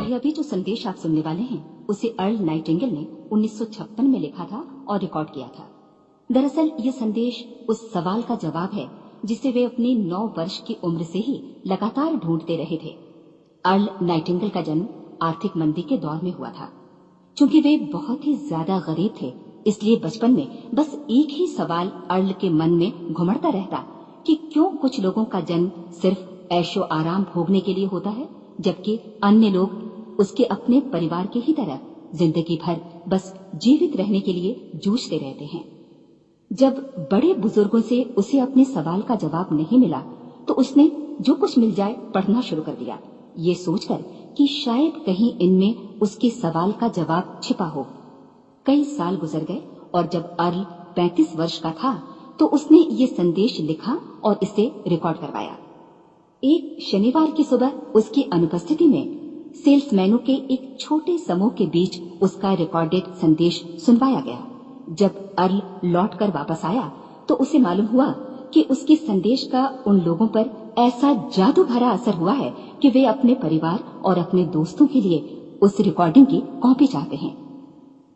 ये अभी जो संदेश आप सुनने वाले हैं उसे अर्ल नाइटिंगेल ने 1956 में लिखा था और रिकॉर्ड किया था। दरअसल ये संदेश उस सवाल का जवाब है जिसे वे अपनी 9 वर्ष की उम्र से ही लगातार ढूंढते रहे थे। अर्ल नाइटिंगेल का जन्म आर्थिक मंदी के दौर में हुआ था। चूंकि वे बहुत ही ज्यादा गरीब थे, इसलिए बचपन में बस एक ही सवाल अर्ल के मन में घुमड़ता रहता कि क्यों कुछ लोगों का जन्म सिर्फ ऐशो आराम भोगने के लिए होता है, जबकि अन्य लोग उसके अपने परिवार के ही तरह जिंदगी भर बस जीवित रहने के लिए जूझते रहते हैं। जब बड़े बुजुर्गों से उसे अपने सवाल का जवाब नहीं मिला तो उसने जो कुछ मिल जाए पढ़ना शुरू कर दिया, ये सोचकर कि शायद कहीं इनमें उसके सवाल का जवाब छिपा हो। कई साल गुजर गए और जब अर्ल 35 वर्ष का था तो उसने ये संदेश लिखा और इसे रिकॉर्ड करवाया। एक शनिवार की सुबह उसकी अनुपस्थिति में सेल्समैनों के एक छोटे समूह के बीच उसका रिकॉर्डेड संदेश सुनवाया गया। जब अर्ल लौटकर वापस आया तो उसे मालूम हुआ कि उसके संदेश का उन लोगों पर ऐसा जादू भरा असर हुआ है कि वे अपने परिवार और अपने दोस्तों के लिए उस रिकॉर्डिंग की कॉपी चाहते हैं।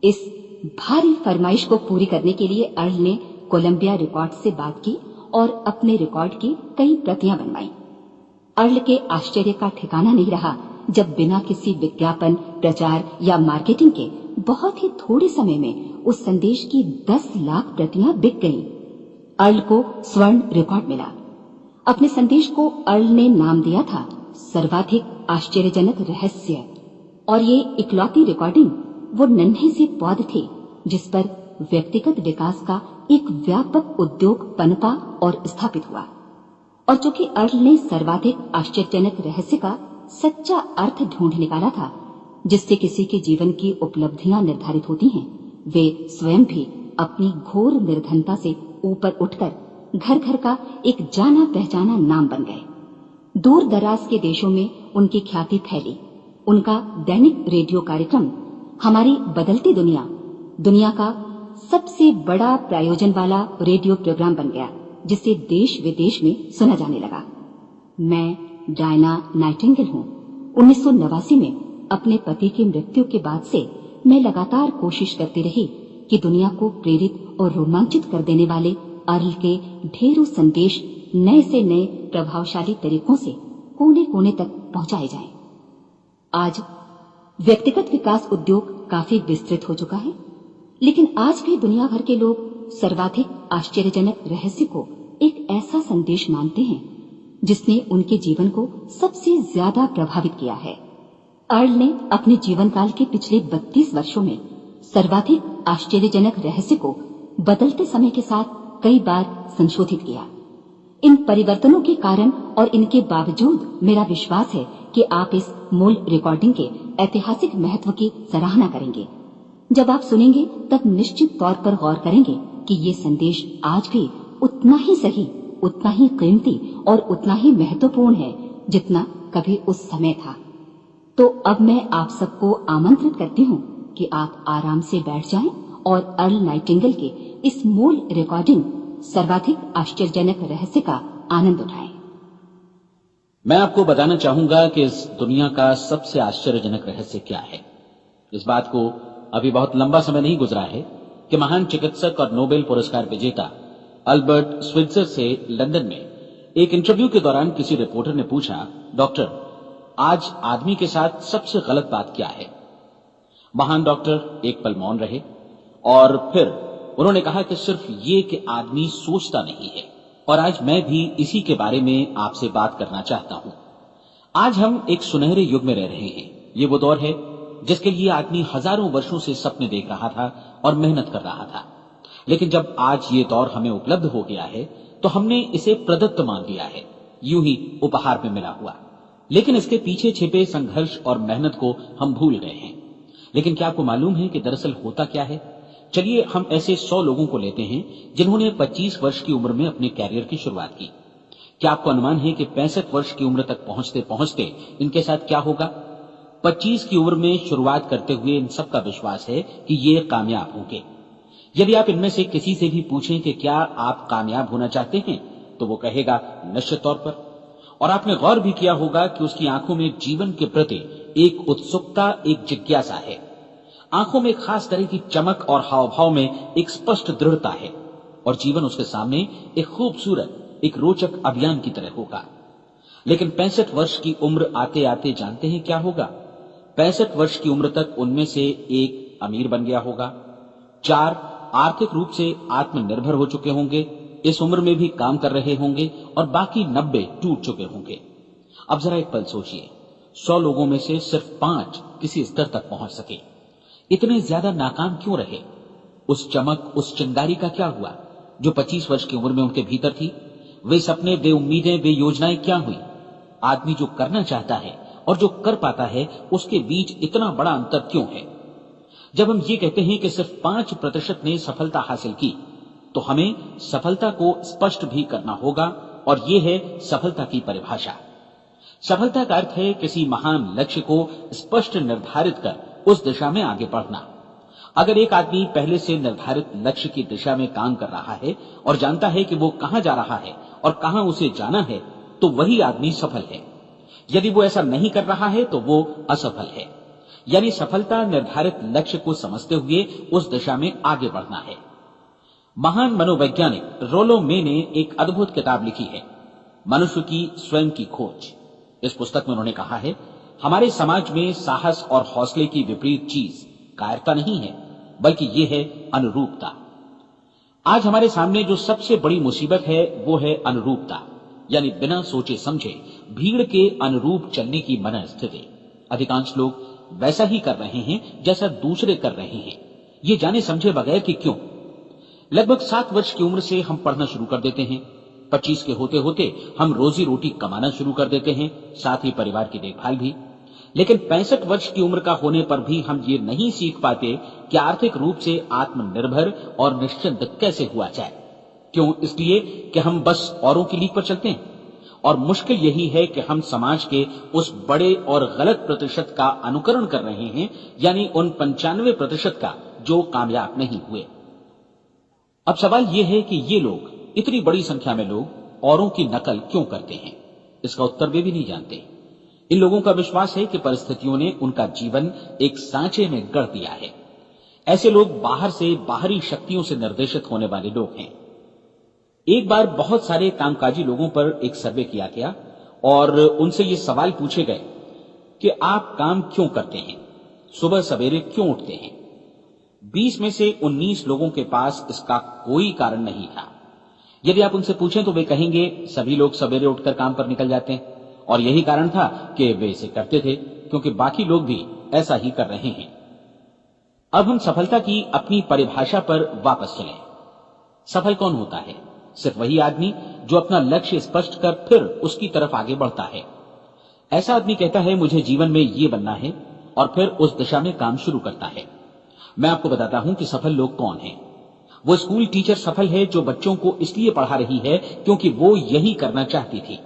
इस भारी फरमाइश को पूरी करने के लिए अर्ल ने कोलंबिया रिकॉर्ड से बात की और अपने रिकॉर्ड की कई प्रतियां बनवाई। अर्ल के आश्चर्य का ठिकाना नहीं रहा जब बिना किसी विज्ञापन, प्रचार या मार्केटिंग के बहुत ही थोड़े समय में उस संदेश की 10 लाख प्रतियां बिक गईं। अर्ल को स्वर्ण रिकॉर्ड मिला। अपने संदेश को अर्ल ने नाम दिया था सर्वाधिक आश्चर्यजनक रहस्य, और ये इकलौती रिकॉर्डिंग वो नन्हे से पौध थे जिस पर व्यक्तिगत विकास का एक व्यापक उद्योग पनपा और स्थापित हुआ। और चूंकि अर्ल ने सर्वाधिक आश्चर्यजनक रहस्य का सच्चा अर्थ ढूंढ निकाला था, जिससे किसी के जीवन की उपलब्धियां निर्धारित होती हैं, वे स्वयं भी अपनी घोर निर्धनता से ऊपर उठकर घर घर का एक जाना पहचाना नाम बन गए। दूर दराज के देशों में उनकी ख्याति फैली। उनका दैनिक रेडियो कार्यक्रम हमारी बदलती दुनिया का सबसे बड़ा प्रायोजन वाला रेडियो प्रोग्राम बन गया, जिसे देश विदेश में सुना जाने लगा। मैं डायना नाइटिंगेल हूँ। 1989 में अपने पति की मृत्यु के बाद से मैं लगातार कोशिश करती रही कि दुनिया को प्रेरित और रोमांचित कर देने वाले अर्ल के ढेरों संदेश नए से नए प्रभावशाली तरीकों से कोने कोने तक पहुंचाए जाएं। आज व्यक्तिगत विकास उद्योग काफी विस्तृत हो चुका है, लेकिन आज भी दुनिया भर के लोग सर्वाधिक आश्चर्यजनक रहस्य को एक ऐसा संदेश मानते हैं जिसने उनके जीवन को सबसे ज्यादा प्रभावित किया है। अर्ल ने अपने जीवन काल के पिछले 32 वर्षों में सर्वाधिक आश्चर्यजनक रहस्य को बदलते समय के साथ कई बार संशोधित किया। इन परिवर्तनों के कारण और इनके बावजूद मेरा विश्वास है कि आप इस मूल रिकॉर्डिंग के ऐतिहासिक महत्व की सराहना करेंगे। जब आप सुनेंगे तब निश्चित तौर पर गौर करेंगे कि ये संदेश आज भी उतना ही सही, उतना ही कीमती और उतना ही महत्वपूर्ण है जितना कभी उस समय था। तो अब मैं आप सबको आमंत्रित करती हूँ कि आप आराम से बैठ जाएं और अर्ल नाइटिंगेल के इस मूल रिकॉर्डिंग सर्वाधिक आश्चर्यजनक रहस्य का आनंद उठाएं। मैं आपको बताना चाहूंगा कि इस दुनिया का सबसे आश्चर्यजनक रहस्य क्या है। इस बात को अभी बहुत लंबा समय नहीं गुजरा है कि महान चिकित्सक और नोबेल पुरस्कार विजेता अल्बर्ट स्विट्जर से लंदन में एक इंटरव्यू के दौरान किसी रिपोर्टर ने पूछा, डॉक्टर, आज आदमी के साथ सबसे गलत बात क्या है? महान डॉक्टर एक पल मौन रहे और फिर उन्होंने कहा कि सिर्फ ये कि आदमी सोचता नहीं है। और आज मैं भी इसी के बारे में आपसे बात करना चाहता हूं। आज हम एक सुनहरे युग में रह रहे हैं। ये वो दौर है जिसके लिए आदमी हजारों वर्षों से सपने देख रहा था और मेहनत कर रहा था, लेकिन जब आज ये दौर हमें उपलब्ध हो गया है तो हमने इसे प्रदत्त मान लिया है, यूं ही उपहार में मिला हुआ। लेकिन इसके पीछे छिपे संघर्ष और मेहनत को हम भूल गए हैं। लेकिन क्या आपको मालूम है कि दरअसल होता क्या है? चलिए हम ऐसे 100 लोगों को लेते हैं जिन्होंने 25 वर्ष की उम्र में अपने कैरियर की शुरुआत की। क्या आपको अनुमान है कि 65 वर्ष की उम्र तक पहुंचते पहुंचते इनके साथ क्या होगा? 25 की उम्र में शुरुआत करते हुए इन सबका विश्वास है कि ये कामयाब होंगे। यदि आप इनमें से किसी से भी पूछें कि क्या आप कामयाब होना चाहते हैं, तो वो कहेगा निश्चित तौर पर। और आपने गौर भी किया होगा कि उसकी आंखों में जीवन के प्रति एक उत्सुकता, एक जिज्ञासा है। आंखों में खास तरह की चमक और हाव भाव में एक स्पष्ट दृढ़ता है और जीवन उसके सामने एक खूबसूरत, एक रोचक अभियान की तरह होगा। लेकिन 65 वर्ष की उम्र आते आते जानते हैं क्या होगा? 65 वर्ष की उम्र तक उनमें से एक अमीर बन गया होगा, 4 आर्थिक रूप से आत्मनिर्भर हो चुके होंगे, इस उम्र में भी काम कर रहे होंगे और बाकी 90 टूट चुके होंगे। अब जरा एक पल सोचिए, 100 लोगों में से सिर्फ 5 किसी स्तर तक पहुंच सके। इतने ज्यादा नाकाम क्यों रहे? उस चमक, उस चिंगारी का क्या हुआ जो 25 वर्ष की उम्र में उनके भीतर थी? वे सपने, वे उम्मीदें, वे योजनाएं क्या हुई? आदमी जो करना चाहता है और जो कर पाता है, उसके बीच इतना बड़ा अंतर क्यों है? जब हम ये कहते हैं कि सिर्फ 5% ने सफलता हासिल की, तो हमें सफलता को स्पष्ट भी करना होगा और ये है सफलता की परिभाषा। सफलता का अर्थ है किसी महान लक्ष्य को स्पष्ट निर्धारित कर उस दिशा में आगे बढ़ना। अगर एक आदमी पहले से निर्धारित लक्ष्य की दिशा में काम कर रहा है और जानता है कि वो कहां जा रहा है और कहां उसे जाना है, तो वही आदमी सफल है। यदि वो ऐसा नहीं कर रहा है तो वो असफल है। यानी सफलता निर्धारित लक्ष्य को समझते हुए उस दिशा में आगे बढ़ना है। महान मनोवैज्ञानिक रोलो मे ने एक अद्भुत किताब लिखी है, मनुष्य की स्वयं की खोज। इस पुस्तक में उन्होंने कहा है, हमारे समाज में साहस और हौसले की विपरीत चीज कायरता नहीं है, बल्कि ये है अनुरूपता। आज हमारे सामने जो सबसे बड़ी मुसीबत है वो है अनुरूपता, यानी बिना सोचे समझे भीड़ के अनुरूप चलने की मनस्थिति। अधिकांश लोग वैसा ही कर रहे हैं जैसा दूसरे कर रहे हैं, ये जाने समझे बगैर कि क्यों। लगभग 7 वर्ष की उम्र से हम पढ़ना शुरू कर देते हैं, 25 के होते होते हम रोजी रोटी कमाना शुरू कर देते हैं, साथ ही परिवार की देखभाल भी। लेकिन 65 वर्ष की उम्र का होने पर भी हम ये नहीं सीख पाते कि आर्थिक रूप से आत्मनिर्भर और निश्चिंत कैसे हुआ जाए। क्यों? इसलिए कि हम बस औरों की लीक पर चलते हैं। और मुश्किल यही है कि हम समाज के उस बड़े और गलत प्रतिशत का अनुकरण कर रहे हैं, यानी उन 95% का जो कामयाब नहीं हुए। अब सवाल यह है कि ये लोग, इतनी बड़ी संख्या में लोग औरों की नकल क्यों करते हैं? इसका उत्तर वे भी नहीं जानते। इन लोगों का विश्वास है कि परिस्थितियों ने उनका जीवन एक सांचे में गढ़ दिया है। ऐसे लोग बाहर से बाहरी शक्तियों से निर्देशित होने वाले लोग हैं। एक बार बहुत सारे कामकाजी लोगों पर एक सर्वे किया गया और उनसे ये सवाल पूछे गए कि आप काम क्यों करते हैं, सुबह सवेरे क्यों उठते हैं? 20 में से 19 लोगों के पास इसका कोई कारण नहीं था। यदि आप उनसे पूछें तो वे कहेंगे सभी लोग सवेरे उठकर काम पर निकल जाते हैं और यही कारण था कि वे इसे करते थे क्योंकि बाकी लोग भी ऐसा ही कर रहे हैं। अब हम सफलता की अपनी परिभाषा पर वापस चलें। सफल कौन होता है? सिर्फ वही आदमी जो अपना लक्ष्य स्पष्ट कर फिर उसकी तरफ आगे बढ़ता है। ऐसा आदमी कहता है मुझे जीवन में ये बनना है और फिर उस दिशा में काम शुरू करता है। मैं आपको बताता हूं कि सफल लोग कौन हैं। वो स्कूल टीचर सफल है जो बच्चों को इसलिए पढ़ा रही है क्योंकि वो यही करना चाहती थी।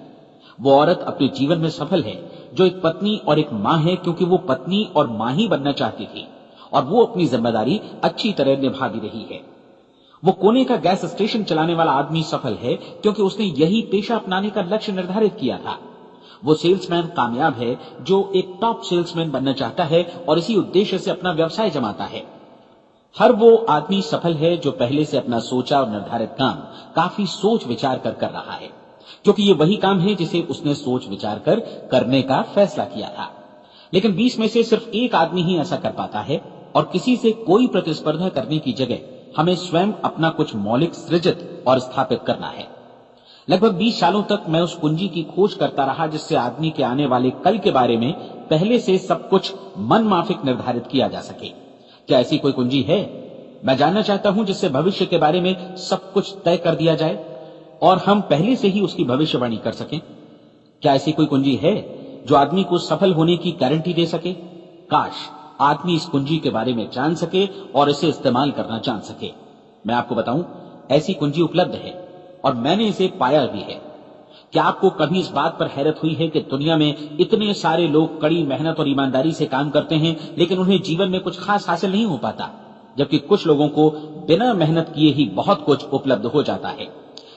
वो औरत अपने जीवन में सफल है जो एक पत्नी और एक मां है क्योंकि वो पत्नी और मां ही बनना चाहती थी और वो अपनी जिम्मेदारी अच्छी तरह निभा भी रही है। वो कोने का गैस स्टेशन चलाने वाला आदमी सफल है क्योंकि उसने यही पेशा अपनाने का लक्ष्य निर्धारित किया था। वो सेल्समैन कामयाब है जो एक टॉप सेल्समैन बनना चाहता है और इसी उद्देश्य से अपना व्यवसाय जमाता है। हर वो आदमी सफल है जो पहले से अपना सोचा और निर्धारित काम काफी सोच विचार कर रहा है, क्योंकि ये वही काम है जिसे उसने सोच विचार कर करने का फैसला किया था। लेकिन 20 में से सिर्फ एक आदमी ही ऐसा कर पाता है और किसी से कोई प्रतिस्पर्धा करने की जगह हमें स्वयं अपना कुछ मौलिक सृजित और स्थापित करना है। लगभग 20 सालों तक मैं उस कुंजी की खोज करता रहा जिससे आदमी के आने वाले कल के बारे में पहले से सब कुछ मन माफिक निर्धारित किया जा सके। क्या ऐसी कोई कुंजी है? मैं जानना चाहता हूं जिससे भविष्य के बारे में सब कुछ तय कर दिया जाए और हम पहले से ही उसकी भविष्यवाणी कर सकें। क्या ऐसी कोई कुंजी है जो आदमी को सफल होने की गारंटी दे सके? काश आदमी इस कुंजी के बारे में जान सके और इसे इस्तेमाल करना जान सके। मैं आपको बताऊं, ऐसी कुंजी उपलब्ध है और मैंने इसे पाया भी है। क्या आपको कभी इस बात पर हैरत हुई है कि दुनिया में इतने सारे लोग कड़ी मेहनत और ईमानदारी से काम करते हैं लेकिन उन्हें जीवन में कुछ खास हासिल नहीं हो पाता, जबकि कुछ लोगों को बिना मेहनत किए ही बहुत कुछ उपलब्ध हो जाता है,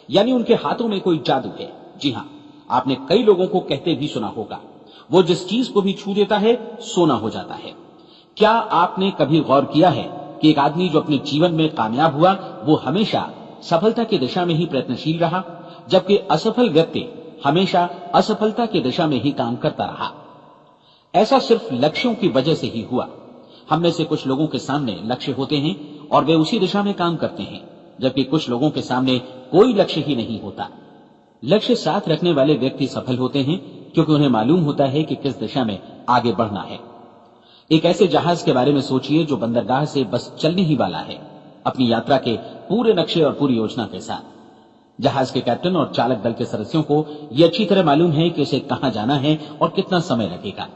यानी उनके हाथों में कोई जादू है। जी हां, आपने कई लोगों को कहते भी सुना होगा वो जिस चीज को भी छू देता है सोना हो जाता है। क्या आपने कभी गौर किया है कि एक आदमी जो अपने जीवन में कामयाब हुआ वो हमेशा सफलता की दिशा में ही प्रयत्नशील रहा, जबकि असफल व्यक्ति हमेशा असफलता की दिशा में ही काम करता रहा। ऐसा सिर्फ लक्ष्यों की वजह से ही हुआ। हम में से कुछ लोगों के सामने लक्ष्य होते हैं और वे उसी दिशा में काम करते हैं, जबकि कुछ लोगों के सामने कोई लक्ष्य ही नहीं होता। लक्ष्य साथ रखने वाले व्यक्ति सफल होते हैं क्योंकि उन्हें मालूम होता है कि किस दिशा में आगे बढ़ना है। एक ऐसे जहाज के बारे में सोचिए जो बंदरगाह से बस चलने ही वाला है, अपनी यात्रा के पूरे नक्शे और पूरी योजना के साथ। जहाज के कैप्टन और चालक दल के सदस्यों को यह अच्छी तरह मालूम है कि उसे कहां जाना है और कितना समय लगेगा।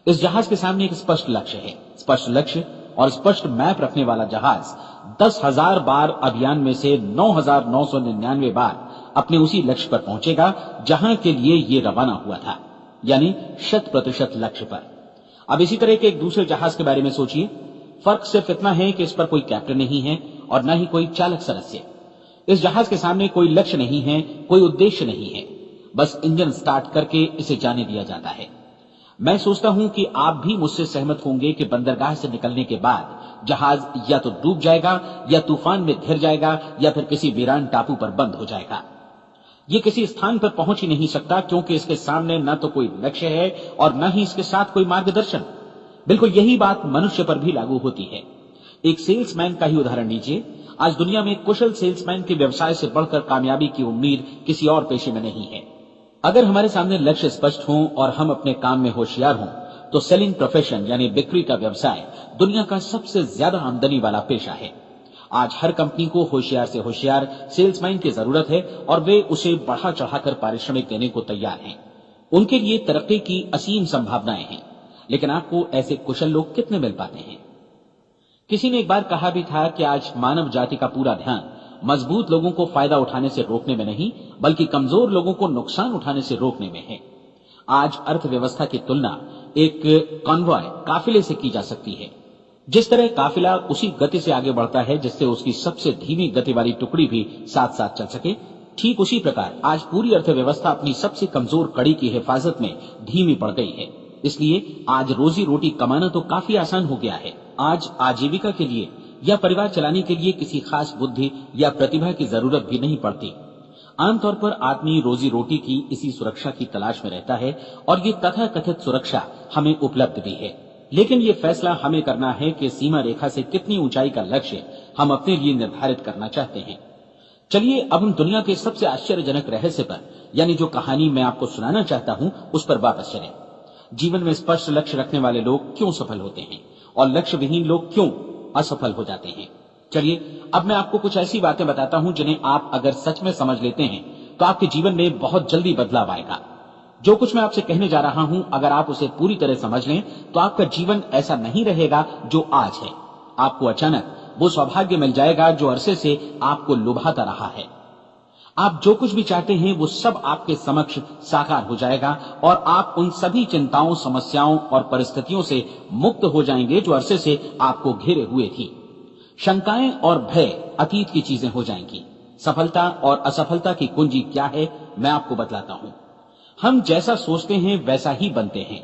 इस जहाज के सामने एक स्पष्ट लक्ष्य है। स्पष्ट लक्ष्य और स्पष्ट मैप रखने वाला जहाज 10,000 बार अभियान में से 9,999 बार अपने उसी लक्ष्य पर पहुंचेगा जहां के लिए ये रवाना हुआ था, यानी 100% लक्ष्य पर। अब इसी तरह के एक दूसरे जहाज के बारे में सोचिए। फर्क सिर्फ इतना है कि इस पर कोई कैप्टन नहीं है और न ही कोई चालक सदस्य। इस जहाज के सामने कोई लक्ष्य नहीं है, कोई उद्देश्य नहीं है, बस इंजन स्टार्ट करके इसे जाने दिया जाता है। मैं सोचता हूं कि आप भी मुझसे सहमत होंगे कि बंदरगाह से निकलने के बाद जहाज या तो डूब जाएगा या तूफान में घिर जाएगा या फिर किसी वीरान टापू पर बंद हो जाएगा। ये किसी स्थान पर पहुंच ही नहीं सकता क्योंकि इसके सामने न तो कोई लक्ष्य है और न ही इसके साथ कोई मार्गदर्शन। बिल्कुल यही बात मनुष्य पर भी लागू होती है। एक सेल्समैन का ही उदाहरण लीजिए। आज दुनिया में कुशल सेल्समैन के व्यवसाय से बढ़कर कामयाबी की उम्मीद किसी और पेशे में नहीं है। अगर हमारे सामने लक्ष्य स्पष्ट हो और हम अपने काम में होशियार हों तो सेलिंग प्रोफेशन यानी बिक्री का व्यवसाय दुनिया का सबसे ज्यादा आमदनी वाला पेशा है। आज हर कंपनी को होशियार से होशियार सेल्समैन की जरूरत है और वे उसे बढ़ा चढ़ाकर पारिश्रमिक देने को तैयार हैं। उनके लिए तरक्की की असीम संभावनाएं हैं, लेकिन आपको ऐसे कुशल लोग कितने मिल पाते हैं? किसी ने एक बार कहा भी था कि आज मानव जाति का पूरा ध्यान मजबूत लोगों को फायदा उठाने से रोकने में नहीं, बल्कि कमजोर लोगों को नुकसान उठाने से रोकने में है। आज अर्थव्यवस्था की तुलना एक कॉन्वॉय काफिले से की जा सकती है। जिस तरह काफिला उसी गति से आगे बढ़ता है जिससे उसकी सबसे धीमी गति वाली टुकड़ी भी साथ साथ चल सके, ठीक उसी प्रकार आज पूरी अर्थव्यवस्था अपनी सबसे कमजोर कड़ी की हिफाजत में धीमी पड़ गई है। इसलिए आज रोजी रोटी कमाना तो काफी आसान हो गया है। आज आजीविका के लिए या परिवार चलाने के लिए किसी खास बुद्धि या प्रतिभा की जरूरत भी नहीं पड़ती। आमतौर पर आदमी रोजी रोटी की इसी सुरक्षा की तलाश में रहता है और ये तथाकथित सुरक्षा हमें उपलब्ध भी है। लेकिन ये फैसला हमें करना है कि सीमा रेखा से कितनी ऊंचाई का लक्ष्य हम अपने लिए निर्धारित करना चाहते हैं। चलिए अब हम दुनिया के सबसे आश्चर्यजनक रहस्य पर, यानी जो कहानी मैं आपको सुनाना चाहता हूं, उस पर वापस चलें। जीवन में स्पष्ट लक्ष्य रखने वाले लोग क्यों सफल होते हैं और लक्ष्य विहीन लोग क्यों असफल हो जाते हैं? चलिए अब मैं आपको कुछ ऐसी बातें बताता हूं जिन्हें आप अगर सच में समझ लेते हैं तो आपके जीवन में बहुत जल्दी बदलाव आएगा। जो कुछ मैं आपसे कहने जा रहा हूं, अगर आप उसे पूरी तरह समझ लें तो आपका जीवन ऐसा नहीं रहेगा जो आज है। आपको अचानक वो सौभाग्य मिल जाएगा जो अरसे से आपको लुभाता रहा है। आप जो कुछ भी चाहते हैं वो सब आपके समक्ष साकार हो जाएगा और आप उन सभी चिंताओं, समस्याओं और परिस्थितियों से मुक्त हो जाएंगे जो अरसे से आपको घेरे हुए थी। शंकाएं और भय अतीत की चीजें हो जाएंगी। सफलता और असफलता की कुंजी क्या है, मैं आपको बतलाता हूं। हम जैसा सोचते हैं वैसा ही बनते हैं।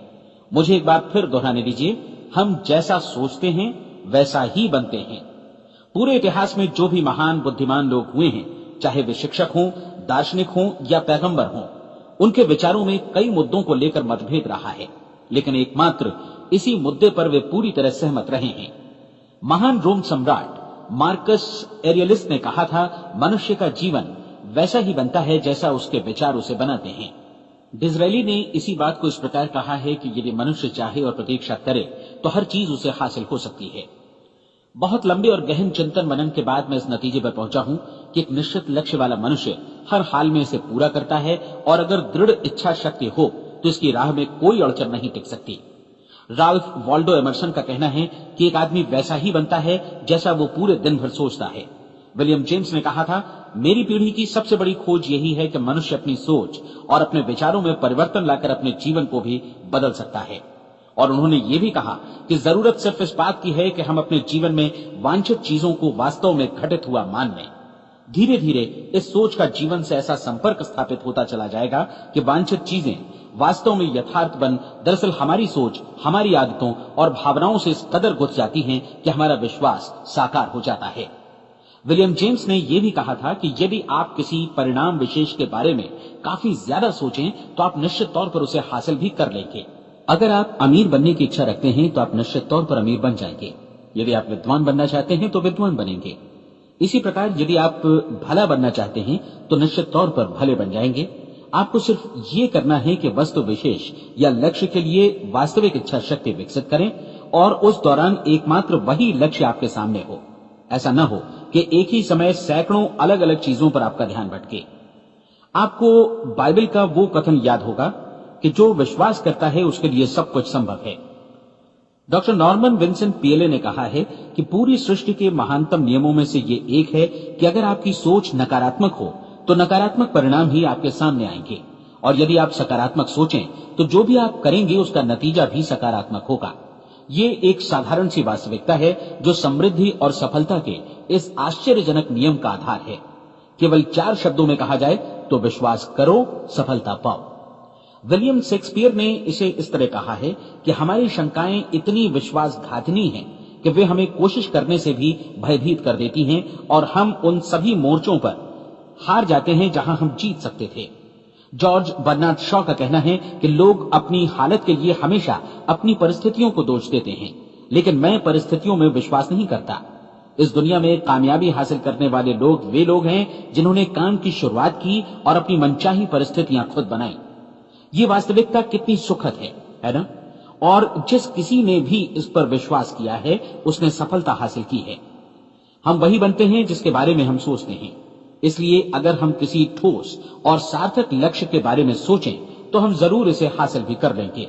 मुझे एक बार फिर दोहराने दीजिए, हम जैसा सोचते हैं वैसा ही बनते हैं। पूरे इतिहास में जो भी महान बुद्धिमान लोग हुए हैं, चाहे वे शिक्षक हों, दार्शनिक हों या पैगंबर हों, उनके विचारों में कई मुद्दों को लेकर मतभेद रहा है, लेकिन एकमात्र इसी मुद्दे पर वे पूरी तरह सहमत रहे हैं। महान रोम सम्राट मार्कस एरियलिस ने कहा था, मनुष्य का जीवन वैसा ही बनता है जैसा उसके विचार उसे बनाते हैं। डिज़रायली ने इसी बात को इस प्रकार कहा है कि यदि मनुष्य चाहे और प्रतीक्षा करे तो हर चीज उसे हासिल हो सकती है। बहुत लंबे और गहन चिंतन मनन के बाद मैं इस नतीजे पर पहुंचा हूं कि एक निश्चित लक्ष्य वाला मनुष्य हर हाल में इसे पूरा करता है और अगर दृढ़ इच्छा शक्ति हो तो इसकी राह में कोई अड़चन नहीं टिक सकती। राल्फ वॉल्डो एमर्सन का कहना है कि एक आदमी वैसा ही बनता है जैसा वो पूरे दिन भर सोचता है। विलियम जेम्स ने कहा था, मेरी पीढ़ी की सबसे बड़ी खोज यही है कि मनुष्य अपनी सोच और अपने विचारों में परिवर्तन लाकर अपने जीवन को भी बदल सकता है। और उन्होंने ये भी कहा कि जरूरत सिर्फ इस बात की है कि हम अपने जीवन में वांछित चीजों को वास्तव में घटित हुआ मान लें। धीरे धीरे इस सोच का जीवन से ऐसा संपर्क स्थापित होता चला जाएगा कि वांछित चीजें वास्तव में यथार्थ बन दरअसल हमारी सोच, हमारी आदतों और भावनाओं से इस कदर घुस जाती हैं कि हमारा विश्वास साकार हो जाता है। विलियम जेम्स ने यह भी कहा था कि यदि आप किसी परिणाम विशेष के बारे में काफी ज्यादा सोचें तो आप निश्चित तौर पर उसे हासिल भी कर लेंगे। अगर आप अमीर बनने की इच्छा रखते हैं तो आप निश्चित तौर पर अमीर बन जाएंगे। यदि आप विद्वान बनना चाहते हैं तो विद्वान बनेंगे। इसी प्रकार यदि आप भला बनना चाहते हैं तो निश्चित तौर पर भले बन जाएंगे। आपको सिर्फ ये करना है कि वस्तु विशेष या लक्ष्य के लिए वास्तविक इच्छा शक्ति विकसित करें और उस दौरान एकमात्र वही लक्ष्य आपके सामने हो। ऐसा न हो कि एक ही समय सैकड़ों अलग अलग चीजों पर आपका ध्यान भटके। आपको बाइबल का वो कथन याद होगा कि जो विश्वास करता है उसके लिए सब कुछ संभव है। डॉक्टर नॉर्मन विंसेंट पीएले ने कहा है कि पूरी सृष्टि के महानतम नियमों में से ये एक है कि अगर आपकी सोच नकारात्मक हो तो नकारात्मक परिणाम ही आपके सामने आएंगे, और यदि आप सकारात्मक सोचें तो जो भी आप करेंगे उसका नतीजा भी सकारात्मक होगा। ये एक साधारण सी वास्तविकता है जो समृद्धि और सफलता के इस आश्चर्यजनक नियम का आधार है। केवल 4 शब्दों में कहा जाए तो विश्वास करो, सफलता पाओ। विलियम शेक्सपियर ने इसे इस तरह कहा है कि हमारी शंकाएं इतनी विश्वासघातिनी हैं कि वे हमें कोशिश करने से भी भयभीत कर देती हैं और हम उन सभी मोर्चों पर हार जाते हैं जहां हम जीत सकते थे। जॉर्ज बर्नार्ड शॉ का कहना है कि लोग अपनी हालत के लिए हमेशा अपनी परिस्थितियों को दोष देते हैं, लेकिन मैं परिस्थितियों में विश्वास नहीं करता। इस दुनिया में कामयाबी हासिल करने वाले लोग वे लोग हैं जिन्होंने काम की शुरुआत की और अपनी मनचाही परिस्थितियां खुद बनाई। ये वास्तविकता कितनी सुखद है ना? और जिस किसी ने भी इस पर विश्वास किया है उसने सफलता हासिल की है। हम वही बनते हैं जिसके बारे में हम सोचते हैं। इसलिए अगर हम किसी ठोस और सार्थक लक्ष्य के बारे में सोचें तो हम जरूर इसे हासिल भी कर लेंगे।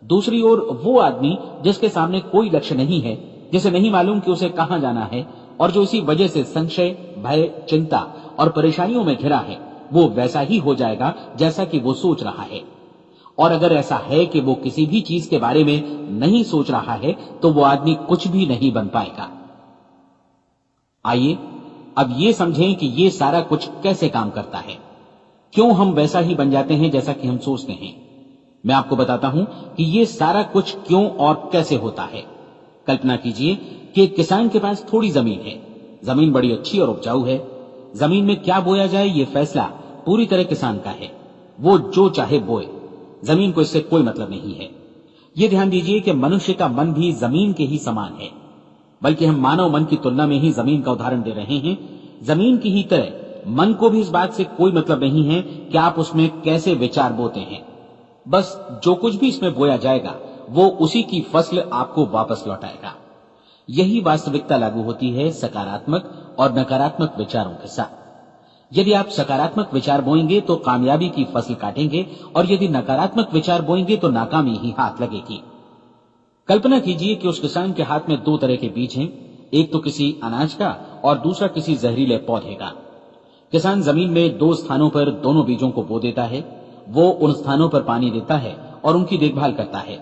दूसरी ओर वो आदमी जिसके सामने कोई लक्ष्य नहीं है, जिसे नहीं मालूम कि उसे कहां जाना है और जो इसी वजह से संशय, भय, चिंता और परेशानियों में घिरा है, वो वैसा ही हो जाएगा जैसा कि वो सोच रहा है। और अगर ऐसा है कि वो किसी भी चीज के बारे में नहीं सोच रहा है तो वो आदमी कुछ भी नहीं बन पाएगा। आइए अब ये समझें कि ये सारा कुछ कैसे काम करता है, क्यों हम वैसा ही बन जाते हैं जैसा कि हम सोचते हैं। मैं आपको बताता हूं कि ये सारा कुछ क्यों और कैसे होता है। कल्पना कीजिए कि एक किसान के पास थोड़ी जमीन है। जमीन बड़ी अच्छी और उपजाऊ है। जमीन में क्या बोया जाए ये फैसला पूरी तरह किसान का है। वो जो चाहे बोए, जमीन को इससे कोई मतलब नहीं है। ये ध्यान दीजिए कि मनुष्य का मन भी जमीन के ही समान है, बल्कि हम मानव मन की तुलना में ही जमीन का उदाहरण दे रहे हैं। जमीन की ही तरह मन को भी इस बात से कोई मतलब नहीं है कि आप उसमें कैसे विचार बोते हैं। बस जो कुछ भी इसमें बोया जाएगा वो उसी की फसल आपको वापस लौटाएगा। यही वास्तविकता लागू होती है सकारात्मक और नकारात्मक विचारों के साथ। यदि आप सकारात्मक विचार बोएंगे तो कामयाबी की फसल काटेंगे, और यदि नकारात्मक विचार बोएंगे तो नाकामी ही हाथ लगेगी। कल्पना कीजिए कि उस किसान के हाथ में 2 तरह के बीज हैं, एक तो किसी अनाज का और दूसरा किसी जहरीले पौधे का। किसान जमीन में 2 स्थानों पर दोनों बीजों को बो देता है। वो उन स्थानों पर पानी देता है और उनकी देखभाल करता है।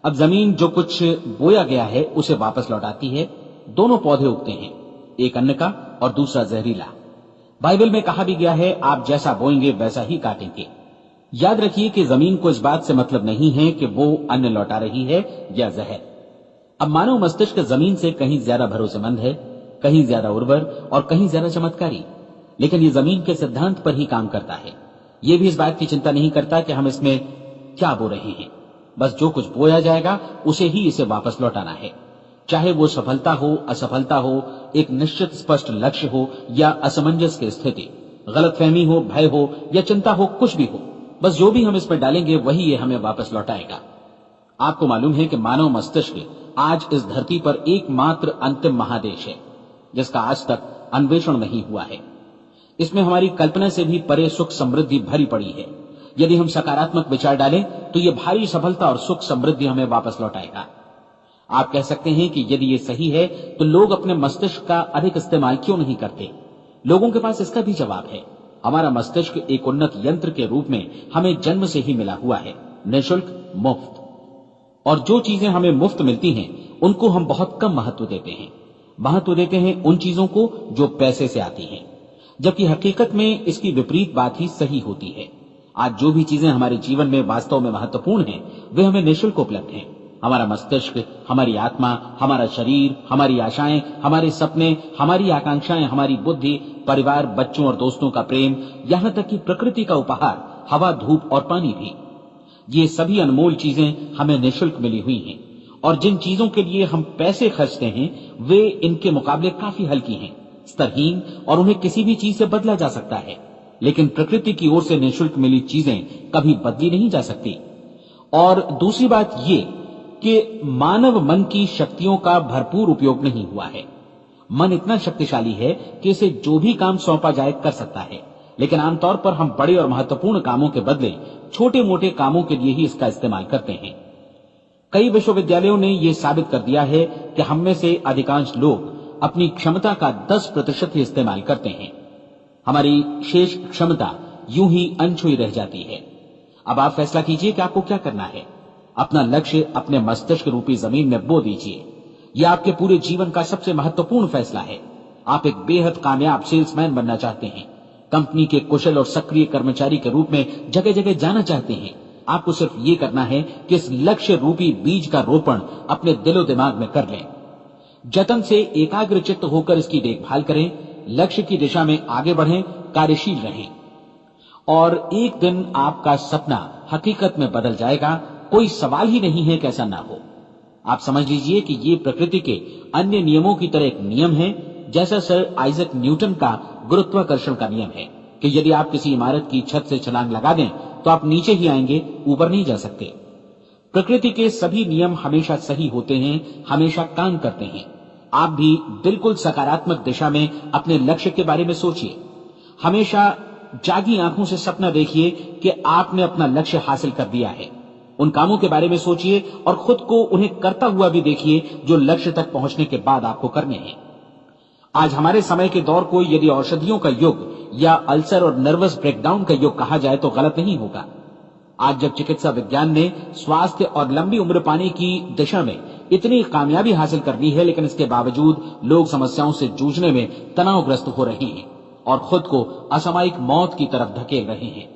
अब जमीन जो कुछ बोया गया है उसे वापस लौटाती है। दोनों पौधे उगते हैं, एक अन्न का और दूसरा जहरीला। बाइबल में कहा भी गया है, आप जैसा बोएंगे वैसा ही काटेंगे। याद रखिए कि जमीन को इस बात से मतलब नहीं है कि वो अन्न लौटा रही है या जहर। अब मानव मस्तिष्क जमीन से कहीं ज्यादा भरोसेमंद है, कहीं ज्यादा उर्वर और कहीं ज्यादा चमत्कारी, लेकिन ये जमीन के सिद्धांत पर ही काम करता है। ये भी इस बात की चिंता नहीं करता कि हम इसमें क्या बो रहे हैं। बस जो कुछ बोया जाएगा उसे ही इसे वापस लौटाना है, चाहे वो सफलता हो, असफलता हो, एक निश्चित स्पष्ट लक्ष्य हो या असमंजस की स्थिति, गलतफहमी हो, भय हो या चिंता हो, कुछ भी हो। बस जो भी हम इसमें डालेंगे वही ये हमें वापस लौटाएगा। आपको मालूम है कि मानव मस्तिष्क आज इस धरती पर एकमात्र अंतिम महादेश है जिसका आज तक अन्वेषण नहीं हुआ है। इसमें हमारी कल्पना से भी परे सुख समृद्धि भरी पड़ी है। यदि हम सकारात्मक विचार डालें तो ये भारी सफलता और सुख समृद्धि हमें वापस लौटाएगा। आप कह सकते हैं कि यदि ये सही है तो लोग अपने मस्तिष्क का अधिक इस्तेमाल क्यों नहीं करते? लोगों के पास इसका भी जवाब है। हमारा मस्तिष्क एक उन्नत यंत्र के रूप में हमें जन्म से ही मिला हुआ है, निःशुल्क, मुफ्त। और जो चीजें हमें मुफ्त मिलती हैं उनको हम बहुत कम महत्व देते हैं। महत्व देते हैं उन चीजों को जो पैसे से आती हैं। जबकि हकीकत में इसकी विपरीत बात ही सही होती है। आज जो भी चीजें हमारे जीवन में वास्तव में महत्वपूर्ण हैं, वे हमें निःशुल्क उपलब्ध हैं। हमारा मस्तिष्क, हमारी आत्मा, हमारा शरीर, हमारी आशाएं, हमारे सपने, हमारी आकांक्षाएं, हमारी बुद्धि, परिवार, बच्चों और दोस्तों का प्रेम, यहां तक कि प्रकृति का उपहार, हवा, धूप और पानी भी, ये सभी अनमोल चीजें हमें निःशुल्क मिली हुई हैं। और जिन चीजों के लिए हम पैसे खर्चते हैं, वे इनके मुकाबले काफी हल्की हैं, स्तरहीन, और उन्हें किसी भी चीज से बदला जा सकता है। लेकिन प्रकृति की ओर से निःशुल्क मिली चीजें कभी बदली नहीं जा सकती। और दूसरी बात ये कि मानव मन की शक्तियों का भरपूर उपयोग नहीं हुआ है। मन इतना शक्तिशाली है कि इसे जो भी काम सौंपा जाए कर सकता है, लेकिन आमतौर पर हम बड़े और महत्वपूर्ण कामों के बदले छोटे मोटे कामों के लिए ही इसका इस्तेमाल करते हैं। कई विश्वविद्यालयों ने यह साबित कर दिया है कि हम में से अधिकांश लोग अपनी क्षमता का 10% ही इस्तेमाल करते हैं। हमारी शेष क्षमता यूं ही अनछुई रह जाती है। अब आप फैसला कीजिए कि आपको क्या करना है। अपना लक्ष्य अपने मस्तिष्क रूपी जमीन में बो दीजिए। यह आपके पूरे जीवन का सबसे महत्वपूर्ण फैसला है। आप एक बेहद कामयाब सेल्समैन बनना चाहते हैं, कंपनी के कुशल और सक्रिय कर्मचारी के रूप में जगह जगह जाना चाहते हैं। आपको सिर्फ ये करना है कि इस लक्ष्य रूपी बीज का रोपण अपने दिलो दिमाग में कर लें। जतन से एकाग्रचित्त होकर इसकी देखभाल करें, लक्ष्य की दिशा में आगे बढ़ें, कार्यशील रहें, और एक दिन आपका सपना हकीकत में बदल जाएगा। कोई सवाल ही नहीं है कि ऐसा ना हो। आप समझ लीजिए कि ये प्रकृति के अन्य नियमों की तरह एक नियम है, जैसा सर आइजक न्यूटन का गुरुत्वाकर्षण का नियम है कि यदि आप किसी इमारत की छत से छलांग लगा दें तो आप नीचे ही आएंगे, ऊपर नहीं जा सकते। प्रकृति के सभी नियम हमेशा सही होते हैं, हमेशा काम करते हैं। आप भी बिल्कुल सकारात्मक दिशा में अपने लक्ष्य के बारे में सोचिए। हमेशा जागी आंखों से सपना देखिए कि आपने अपना लक्ष्य हासिल कर दिया है। उन कामों के बारे में सोचिए और खुद को उन्हें करता हुआ भी देखिए जो लक्ष्य तक पहुंचने के बाद आपको करने हैं। आज हमारे समय के दौर को यदि औषधियों का युग या अल्सर और नर्वस ब्रेकडाउन का युग कहा जाए तो गलत नहीं होगा। आज जब चिकित्सा विज्ञान ने स्वास्थ्य और लंबी उम्र पाने की दिशा में इतनी कामयाबी हासिल कर ली है, लेकिन इसके बावजूद लोग समस्याओं से जूझने में तनावग्रस्त हो रहे हैं और खुद को असामयिक मौत की तरफ धकेल रहे हैं।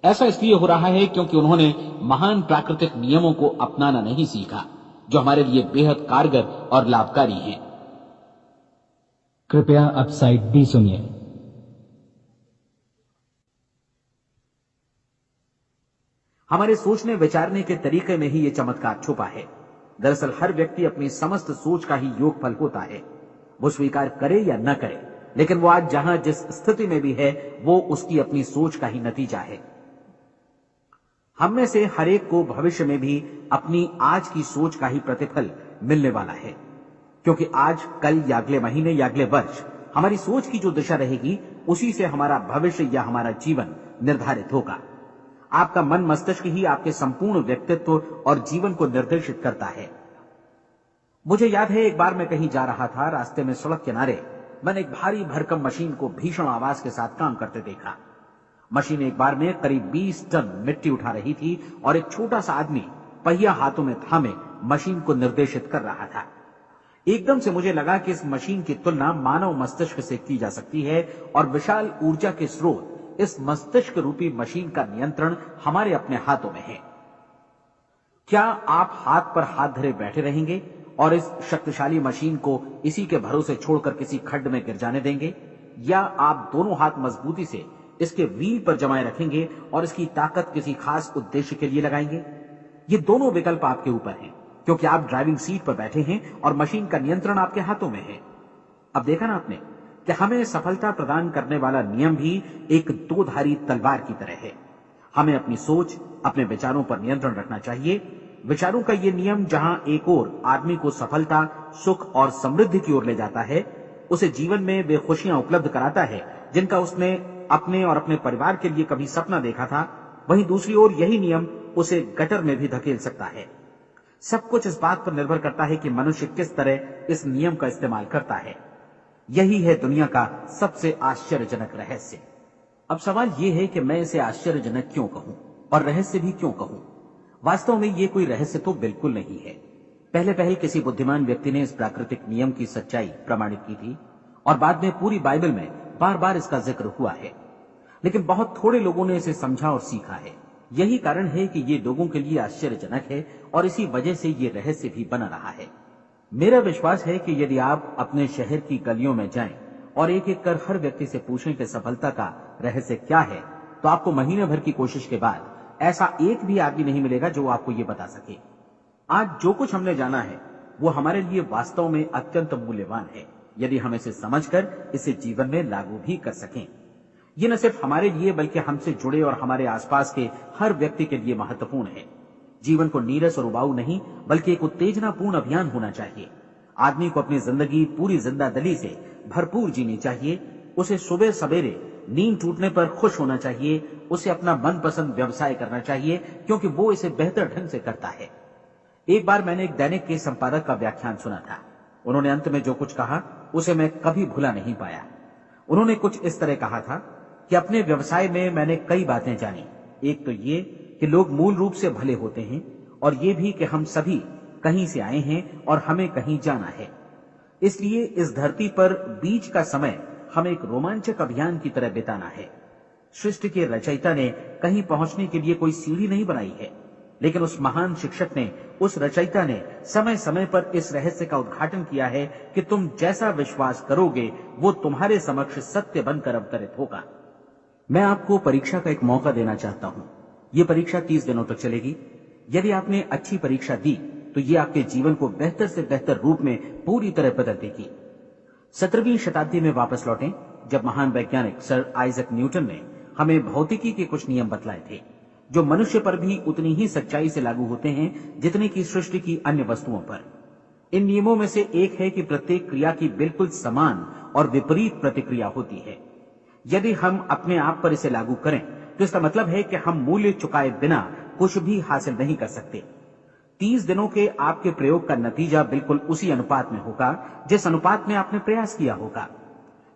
ऐसा इसलिए हो रहा है क्योंकि उन्होंने महान प्राकृतिक नियमों को अपनाना नहीं सीखा, जो हमारे लिए बेहद कारगर और लाभकारी हैं। कृपया अब साइड बी सुनिए। हमारे सोचने विचारने के तरीके में ही ये चमत्कार छुपा है। दरअसल हर व्यक्ति अपनी समस्त सोच का ही योगफल होता है। वो स्वीकार करे या न करे, लेकिन वो आज जहां जिस स्थिति में भी है, वो उसकी अपनी सोच का ही नतीजा है। हम में से हर एक को भविष्य में भी अपनी आज की सोच का ही प्रतिफल मिलने वाला है, क्योंकि आज, कल या अगले महीने या अगले वर्ष हमारी सोच की जो दिशा रहेगी, उसी से हमारा भविष्य या हमारा जीवन निर्धारित होगा। आपका मन मस्तिष्क ही आपके संपूर्ण व्यक्तित्व और जीवन को निर्देशित करता है। मुझे याद है, एक बार मैं कहीं जा रहा था, रास्ते में सड़क किनारे मैंने एक भारी भरकम मशीन को भीषण आवाज के साथ काम करते देखा। मशीन एक बार में करीब 20 टन मिट्टी उठा रही थी और एक छोटा सा आदमी पहिया हाथों में थामे मशीन को निर्देशित कर रहा था। एकदम से मुझे लगा कि इस मशीन की तुलना मानव मस्तिष्क से की जा सकती है और विशाल ऊर्जा के स्रोत इस मस्तिष्क रूपी मशीन का नियंत्रण हमारे अपने हाथों में है। क्या आप हाथ पर हाथ धरे बैठे रहेंगे और इस शक्तिशाली मशीन को इसी के भरोसे छोड़कर किसी खड्ड में गिर जाने देंगे, या आप दोनों हाथ मजबूती से इसके व्हील पर जमाए रखेंगे और इसकी ताकत किसी खास उद्देश्य के लिए लगाएंगे? ये दोनों विकल्प आपके ऊपर हैं, क्योंकि आप ड्राइविंग सीट पर बैठे हैं और मशीन का नियंत्रण आपके हाथों में है। अब देखा ना आपने कि हमें सफलता प्रदान करने वाला नियम भी एक दोधारी तलवार की तरह है। हमें अपनी सोच, अपने विचारों पर नियंत्रण रखना चाहिए। विचारों का ये नियम जहां एक ओर आदमी को सफलता, सुख और समृद्धि की ओर ले जाता है, उसे जीवन में वे खुशियां उपलब्ध कराता है जिनका उसने अपने और अपने परिवार के लिए कभी सपना देखा था, वहीं दूसरी ओर यही नियम उसे गटर में भी धकेल सकता है। सब कुछ इस बात पर निर्भर करता है कि मनुष्य किस तरह इस नियम का इस्तेमाल करता है। यही है दुनिया का सबसे आश्चर्यजनक रहस्य। अब सवाल यह है कि मैं इसे आश्चर्यजनक क्यों कहूं और रहस्य भी क्यों कहूं। वास्तव में ये कोई रहस्य तो बिल्कुल नहीं है। पहले पहल किसी बुद्धिमान व्यक्ति ने इस प्राकृतिक नियम की सच्चाई प्रमाणित की थी और बाद में पूरी बाइबल में बार बार इसका जिक्र हुआ है, लेकिन बहुत थोड़े लोगों ने इसे समझा और सीखा है। यही कारण है कि ये लोगों के लिए आश्चर्यजनक है और इसी वजह से ये रहस्य भी बना रहा है। मेरा विश्वास है कि यदि आप अपने शहर की गलियों में जाएं और एक एक कर हर व्यक्ति से पूछें कि सफलता का रहस्य क्या है, तो आपको महीने भर की कोशिश के बाद ऐसा एक भी आदमी नहीं मिलेगा जो आपको ये बता सके। आज जो कुछ हमने जाना है वो हमारे लिए वास्तव में अत्यंत मूल्यवान है, यदि हम इसे समझकर इसे जीवन में लागू भी कर सकें। ये न सिर्फ हमारे लिए बल्कि हमसे जुड़े और हमारे आसपास के हर व्यक्ति के लिए महत्वपूर्ण है। जीवन को नीरस और उबाऊ नहीं बल्कि एक उत्तेजनापूर्ण अभियान होना चाहिए। आदमी को अपनी जिंदगी पूरी जिंदादिली से भरपूर जीनी चाहिए। उसे सुबह सवेरे नींद टूटने पर खुश होना चाहिए। उसे अपना मनपसंद व्यवसाय करना चाहिए क्योंकि वो इसे बेहतर ढंग से करता है। एक बार मैंने एक दैनिक के संपादक का व्याख्यान सुना था। उन्होंने अंत में जो कुछ कहा उसे मैं कभी भुला नहीं पाया। उन्होंने कुछ इस तरह कहा था कि अपने व्यवसाय में मैंने कई बातें जानी। एक तो ये कि लोग मूल रूप से भले होते हैं और ये भी कि हम सभी कहीं से आए हैं और हमें कहीं जाना है। इसलिए इस धरती पर बीच का समय हमें एक रोमांचक अभियान की तरह बिताना है। सृष्टि के रचयिता ने कहीं पहुंचने के लिए कोई सीढ़ी नहीं बनाई है, लेकिन उस महान शिक्षक ने, उस रचयिता ने समय समय पर इस रहस्य का उद्घाटन किया है कि तुम जैसा विश्वास करोगे वो तुम्हारे समक्ष सत्य बनकर अवतरित होगा। मैं आपको परीक्षा का एक मौका देना चाहता हूं। ये परीक्षा 30 दिनों तक चलेगी। यदि आपने अच्छी परीक्षा दी तो ये आपके जीवन को बेहतर से बेहतर रूप में पूरी तरह बदल देगी। 17वीं शताब्दी में वापस लौटें, जब महान वैज्ञानिक सर आइजक न्यूटन ने हमें भौतिकी के कुछ नियम बतलाए थे, जो मनुष्य पर भी उतनी ही सच्चाई से लागू होते हैं जितने की सृष्टि की अन्य वस्तुओं पर। इन नियमों में से एक है कि प्रत्येक क्रिया की बिल्कुल समान और विपरीत प्रतिक्रिया होती है। यदि हम अपने आप पर इसे लागू करें तो इसका मतलब है कि हम मूल्य चुकाए बिना कुछ भी हासिल नहीं कर सकते। 30 दिनों के आपके प्रयोग का नतीजा बिल्कुल उसी अनुपात में होगा जिस अनुपात में आपने प्रयास किया होगा।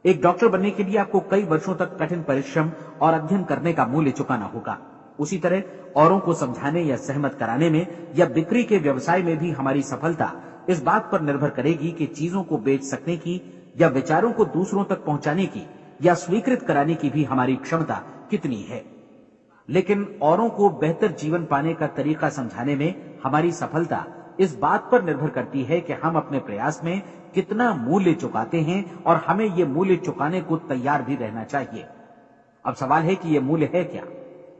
एक डॉक्टर बनने के लिए आपको कई वर्षों तक कठिन परिश्रम और अध्ययन करने का मूल्य चुकाना होगा। उसी तरह औरों को समझाने या सहमत कराने में या बिक्री के व्यवसाय में भी हमारी सफलता इस बात पर निर्भर करेगी कि चीजों को बेच सकने की या विचारों को दूसरों तक पहुंचाने की या स्वीकृत कराने की भी हमारी क्षमता कितनी है। लेकिन औरों को बेहतर जीवन पाने का तरीका समझाने में हमारी सफलता इस बात पर निर्भर करती है कि हम अपने प्रयास में कितना मूल्य चुकाते हैं और हमें ये मूल्य चुकाने को तैयार भी रहना चाहिए। अब सवाल है कि ये मूल्य है क्या?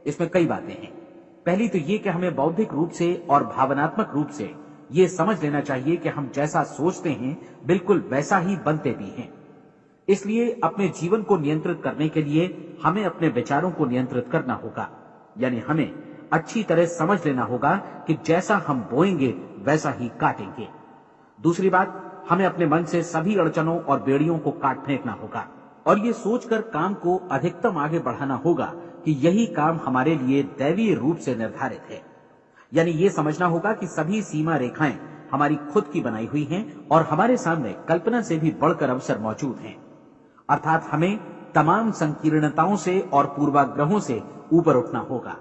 इसमें कई बातें हैं। पहली तो ये कि हमें बौद्धिक रूप से और भावनात्मक रूप से ये समझ लेना चाहिए कि हम जैसा सोचते हैं बिल्कुल वैसा ही बनते भी हैं। इसलिए अपने जीवन को नियंत्रित करने के लिए हमें अपने विचारों को नियंत्रित करना होगा। यानी हमें अच्छी तरह समझ लेना होगा कि जैसा हम बोएंगे वैसा ही काटेंगे। दूसरी बात, हमें अपने मन से सभी अड़चनों और बेड़ियों को काट फेंकना होगा और ये सोचकर काम को अधिकतम आगे बढ़ाना होगा कि यही काम हमारे लिए दैवीय रूप से निर्धारित है। यानी ये समझना होगा कि सभी सीमा रेखाएं हमारी खुद की बनाई हुई हैं और हमारे सामने कल्पना से भी बढ़कर अवसर मौजूद हैं। अर्थात हमें तमाम संकीर्णताओं से और पूर्वाग्रहों से ऊपर उठना होगा।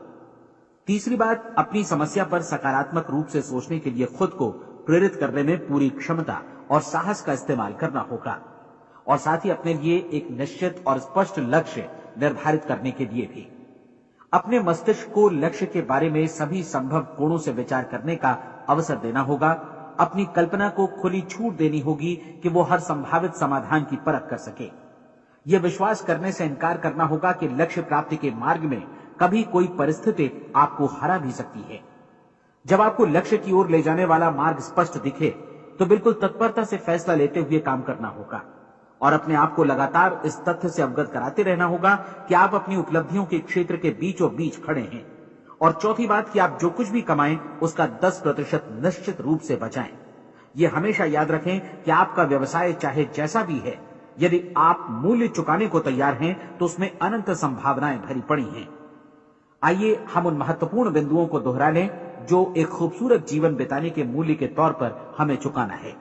तीसरी बात, अपनी समस्या पर सकारात्मक रूप से सोचने के लिए खुद को प्रेरित करने में पूरी क्षमता और साहस का इस्तेमाल करना होगा और साथ ही अपने लिए एक निश्चित और स्पष्ट लक्ष्य निर्धारित करने के लिए भी अपने मस्तिष्क को लक्ष्य के बारे में सभी संभव कोणों से विचार करने का अवसर देना होगा। अपनी कल्पना को खुली छूट देनी होगी कि वो हर संभावित समाधान की परख कर सके। यह विश्वास करने से इनकार करना होगा कि लक्ष्य प्राप्ति के मार्ग में कभी कोई परिस्थिति आपको हरा भी सकती है। जब आपको लक्ष्य की ओर ले जाने वाला मार्ग स्पष्ट दिखे तो बिल्कुल तत्परता से फैसला लेते हुए काम करना होगा और अपने आप को लगातार इस तथ्य से अवगत कराते रहना होगा कि आप अपनी उपलब्धियों के क्षेत्र के बीचों बीच खड़े हैं। और चौथी बात कि आप जो कुछ भी कमाएं उसका 10% निश्चित रूप से बचाएं। ये हमेशा याद रखें कि आपका व्यवसाय चाहे जैसा भी है, यदि आप मूल्य चुकाने को तैयार हैं तो उसमें अनंत संभावनाएं भरी पड़ी हैं। आइए हम उन महत्वपूर्ण बिंदुओं को दोहरा लें जो एक खूबसूरत जीवन बिताने के मूल्य के तौर पर हमें चुकाना है।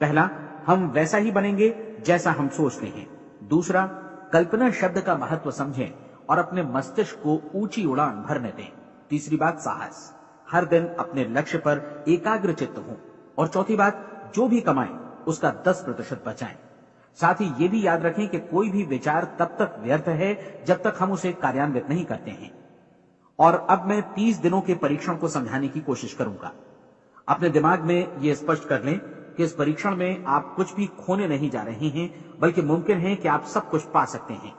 पहला, हम वैसा ही बनेंगे जैसा हम सोचते हैं। दूसरा, कल्पना शब्द का महत्व समझें और अपने मस्तिष्क को ऊंची उड़ान भरने दें। तीसरी बात, साहस, हर दिन अपने लक्ष्य पर एकाग्र चित्त हों। और चौथी बात, जो भी कमाएं उसका 10% बचाएं। साथ ही ये भी याद रखें कि कोई भी विचार तब तक व्यर्थ है जब तक हम उसे कार्यान्वित नहीं करते हैं। और अब मैं 30 दिनों के परीक्षण को समझाने की कोशिश करूंगा। अपने दिमाग में ये स्पष्ट कर लें कि इस परीक्षण में आप कुछ भी खोने नहीं जा रहे हैं, बल्कि मुमकिन है कि आप सब कुछ पा सकते हैं।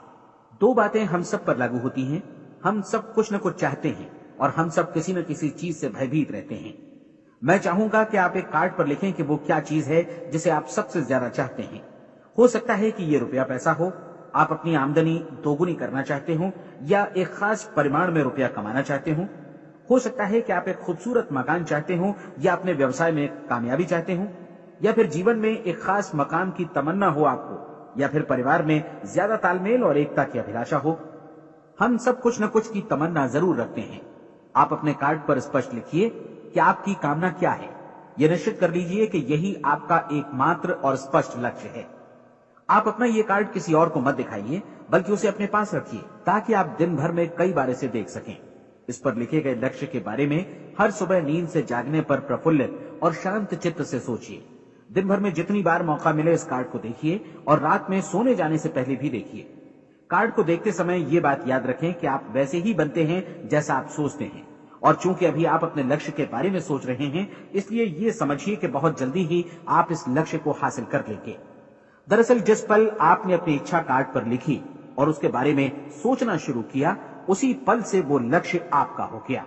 2 बातें हम सब पर लागू होती हैं। हम सब कुछ न कुछ चाहते हैं और हम सब किसी न किसी चीज से भयभीत रहते हैं। मैं चाहूंगा कि आप एक कार्ड पर लिखें कि वो क्या चीज है जिसे आप सबसे ज्यादा चाहते हैं। हो सकता है कि ये रुपया पैसा हो, आप अपनी आमदनी दोगुनी करना चाहते हो, या एक खास परिमाण में रुपया कमाना चाहते हो सकता है कि आप एक खूबसूरत मकान चाहते हो, या अपने व्यवसाय में कामयाबी चाहते हो, या फिर जीवन में एक खास मकाम की तमन्ना हो आपको, या फिर परिवार में ज्यादा तालमेल और एकता की अभिलाषा हो। हम सब कुछ न कुछ की तमन्ना जरूर रखते हैं। आप अपने कार्ड पर स्पष्ट लिखिए कि आपकी कामना क्या है। यह निश्चित कर लीजिए कि यही आपका एकमात्र और स्पष्ट लक्ष्य है। आप अपना ये कार्ड किसी और को मत दिखाइए, बल्कि उसे अपने पास रखिए, ताकि आप दिन भर में कई बार इसे देख सकें। इस पर लिखे गए लक्ष्य के बारे में हर सुबह नींद से जागने पर प्रफुल्लित और शांत चित्त से सोचिए। दिन भर में जितनी बार मौका मिले इस कार्ड को देखिए, और रात में सोने जाने से पहले भी देखिए। कार्ड को देखते समय ये बात याद रखें कि आप वैसे ही बनते हैं जैसा आप सोचते हैं, और चूंकि अभी आप अपने लक्ष्य के बारे में सोच रहे हैं, इसलिए ये समझिए कि बहुत जल्दी ही आप इस लक्ष्य को हासिल कर लेंगे। दरअसल जिस पल आपने अपनी इच्छा कार्ड पर लिखी और उसके बारे में सोचना शुरू किया, उसी पल से वो लक्ष्य आपका हो गया।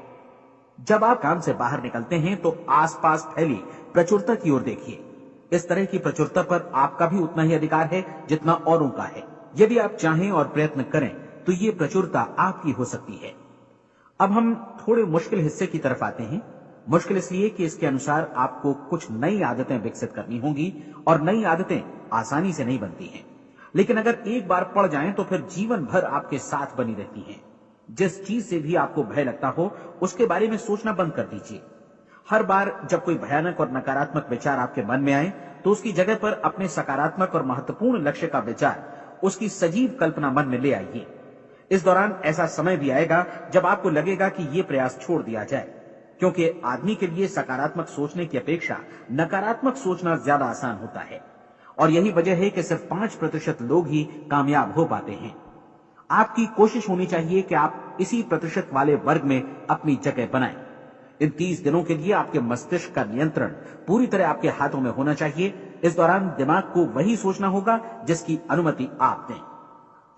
जब आप काम से बाहर निकलते हैं तो आसपास फैली प्रचुरता की ओर देखिए। इस तरह की प्रचुरता पर आपका भी उतना ही अधिकार है जितना औरों का है। यदि आप चाहें और प्रयत्न करें तो ये प्रचुरता आपकी हो सकती है। अब हम थोड़े मुश्किल हिस्से की तरफ आते हैं। मुश्किल इसलिए कि इसके अनुसार आपको कुछ नई आदतें विकसित करनी होंगी, और नई आदतें आसानी से नहीं बनती हैं, लेकिन अगर एक बार पड़ जाएं तो फिर जीवन भर आपके साथ बनी रहती हैं। जिस चीज से भी आपको भय लगता हो, उसके बारे में सोचना बंद कर दीजिए। हर बार जब कोई भयानक और नकारात्मक विचार आपके मन में आए, तो उसकी जगह पर अपने सकारात्मक और महत्वपूर्ण लक्ष्य का विचार, उसकी सजीव कल्पना मन में ले आइए। इस दौरान ऐसा समय भी आएगा जब आपको लगेगा कि ये प्रयास छोड़ दिया जाए, क्योंकि आदमी के लिए सकारात्मक सोचने की अपेक्षा नकारात्मक सोचना ज्यादा आसान होता है, और यही वजह है कि सिर्फ 5% लोग ही कामयाब हो पाते हैं। आपकी कोशिश होनी चाहिए कि आप इसी प्रतिशत वाले वर्ग में अपनी जगह बनाएं। इन 30 दिनों के लिए आपके मस्तिष्क का नियंत्रण पूरी तरह आपके हाथों में होना चाहिए। इस दौरान दिमाग को वही सोचना होगा जिसकी अनुमति आप दें।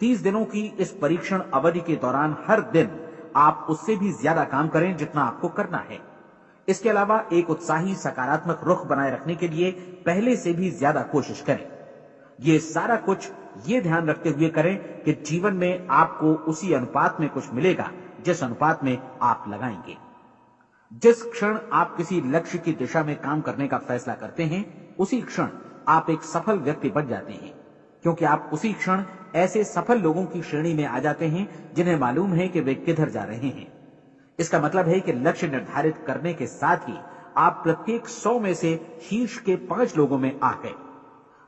30 दिनों की इस परीक्षण अवधि के दौरान हर दिन आप उससे भी ज्यादा काम करें जितना आपको करना है। इसके अलावा एक उत्साही सकारात्मक रुख बनाए रखने के लिए पहले से भी ज्यादा कोशिश करें। ये सारा कुछ ये ध्यान रखते हुए करें कि जीवन में आपको उसी अनुपात में कुछ मिलेगा जिस अनुपात में आप लगाएंगे। जिस क्षण आप किसी लक्ष्य की दिशा में काम करने का फैसला करते हैं, उसी क्षण आप एक सफल व्यक्ति बन जाते हैं, क्योंकि आप उसी क्षण ऐसे सफल लोगों की श्रेणी में आ जाते हैं जिन्हें मालूम है कि वे किधर जा रहे हैं। इसका मतलब है कि लक्ष्य निर्धारित करने के साथ ही आप प्रत्येक 100 में से शीर्ष के 5 लोगों में आ गए।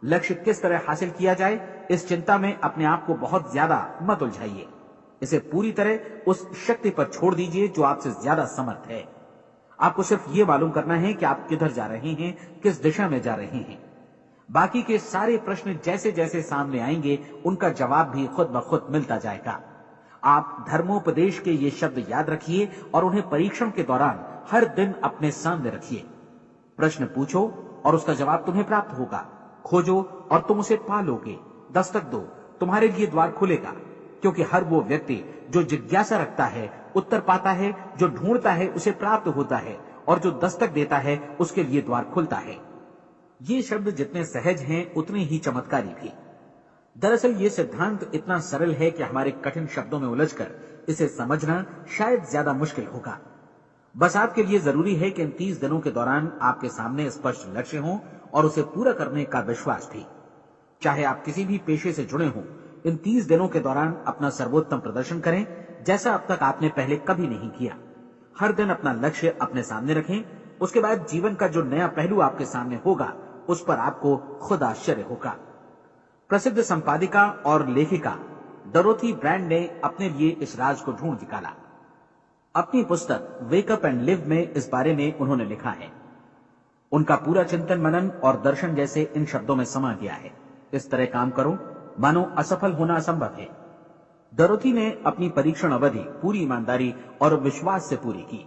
लक्ष्य किस तरह हासिल किया जाए, इस चिंता में अपने आप को बहुत ज्यादा मत उलझाइए। इसे पूरी तरह उस शक्ति पर छोड़ दीजिए जो आपसे ज्यादा समर्थ है। आपको सिर्फ ये मालूम करना है कि आप किधर जा रहे हैं, किस दिशा में जा रहे हैं। बाकी के सारे प्रश्न जैसे जैसे सामने आएंगे, उनका जवाब भी खुद ब खुद मिलता जाएगा। आप धर्मोपदेश के ये शब्द याद रखिए और उन्हें परीक्षण के दौरान हर दिन अपने सामने रखिए। प्रश्न पूछो और उसका जवाब तुम्हें प्राप्त होगा। खोजो और तुम उसे पा लोगे। दस्तक दो, तुम्हारे लिए द्वार खुलेगा, क्योंकि हर वो व्यक्ति जो जिज्ञासा रखता है उत्तर पाता है, जो ढूंढता है उसे प्राप्त होता है, और जो दस्तक देता है उसके लिए द्वार खुलता है। ये शब्द जितने सहज हैं उतने ही चमत्कारी भी। दरअसल ये सिद्धांत इतना सरल है कि हमारे कठिन शब्दों में उलझकर इसे समझना शायद ज्यादा मुश्किल होगा। बस आपके लिए जरूरी है कि इन 30 दिनों के दौरान आपके सामने स्पष्ट लक्ष्य हो और उसे पूरा करने का विश्वास भी। चाहे आप किसी भी पेशे से जुड़े हों, इन 30 दिनों के दौरान अपना सर्वोत्तम प्रदर्शन करें, जैसा अब तक आपने पहले कभी नहीं किया। हर दिन अपना लक्ष्य अपने सामने रखें। उसके बाद जीवन का जो नया पहलू आपके सामने होगा, उस पर आपको खुद आश्चर्य होगा। प्रसिद्ध संपादिका और लेखिका डोरोथी ब्रैंड ने अपने लिए इस राज को ढूंढ निकाला। अपनी पुस्तक वेक अप एंड लिव में इस बारे में उन्होंने लिखा है। उनका पूरा चिंतन मनन और दर्शन जैसे इन शब्दों में समा गया है। इस तरह काम करो मानो असफल होना असंभव है। डोरोथी ने अपनी परीक्षण अवधि पूरी ईमानदारी और विश्वास से पूरी की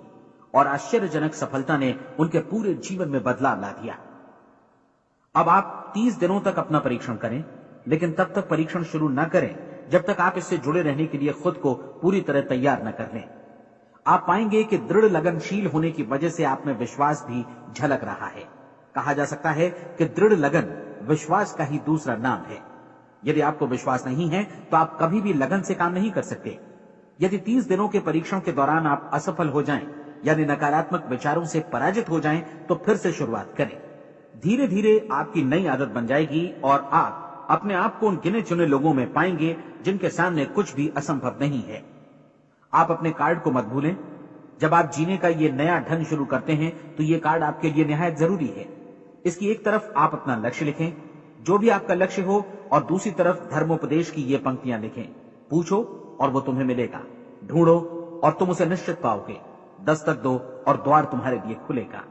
और आश्चर्यजनक सफलता ने उनके पूरे जीवन में बदलाव ला दिया। अब आप 30 दिनों तक अपना परीक्षण करें, लेकिन तब तक परीक्षण शुरू न करें जब तक आप इससे जुड़े रहने के लिए खुद को पूरी तरह तैयार न कर लें। आप पाएंगे कि दृढ़ लगनशील होने की वजह से आप में विश्वास भी झलक रहा है। कहा जा सकता है कि दृढ़ लगन विश्वास का ही दूसरा नाम है। यदि आपको विश्वास नहीं है तो आप कभी भी लगन से काम नहीं कर सकते। यदि 30 दिनों के परीक्षण के दौरान आप असफल हो जाएं, यानी नकारात्मक विचारों से पराजित हो जाएं, तो फिर से शुरुआत करें। धीरे धीरे आपकी नई आदत बन जाएगी और आप अपने आप को उन गिने चुने लोगों में पाएंगे जिनके सामने कुछ भी असंभव नहीं है। आप अपने कार्ड को मत भूलें। जब आप जीने का ये नया ढंग शुरू करते हैं तो ये कार्ड आपके लिए निहायत जरूरी है। इसकी एक तरफ आप अपना लक्ष्य लिखें, जो भी आपका लक्ष्य हो, और दूसरी तरफ धर्मोपदेश की ये पंक्तियां लिखें। पूछो और वो तुम्हें मिलेगा, ढूंढो और तुम उसे निश्चित पाओगे, दस्तक दो और द्वार तुम्हारे लिए खुलेगा।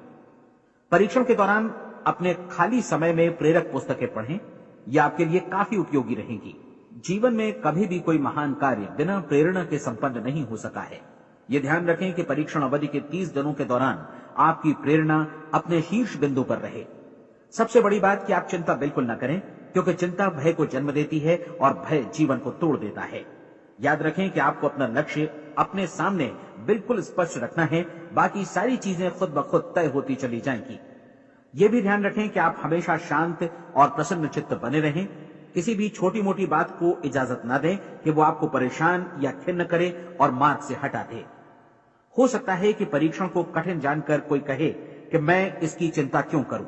परीक्षण के दौरान अपने खाली समय में प्रेरक पुस्तकें पढ़ें, यह आपके लिए काफी उपयोगी रहेंगी। जीवन में कभी भी कोई महान कार्य बिना प्रेरणा के संपन्न नहीं हो सका है। ये ध्यान रखें कि परीक्षण अवधि के 30 दिनों के दौरान आपकी प्रेरणा अपने शीर्ष बिंदु पर रहे। सबसे बड़ी बात कि आप चिंता बिल्कुल न करें, क्योंकि चिंता भय को जन्म देती है और भय जीवन को तोड़ देता है। याद रखें कि आपको अपना लक्ष्य अपने सामने बिल्कुल स्पष्ट रखना है, बाकी सारी चीजें खुद ब खुद तय होती चली जाएंगी। ये भी ध्यान रखें कि आप हमेशा शांत और प्रसन्न चित्त बने रहें। किसी भी छोटी मोटी बात को इजाजत न दें कि वो आपको परेशान या खिन्न करे और मार्ग से हटा दे। हो सकता है कि परीक्षण को कठिन जानकर कोई कहे कि मैं इसकी चिंता क्यों करूं।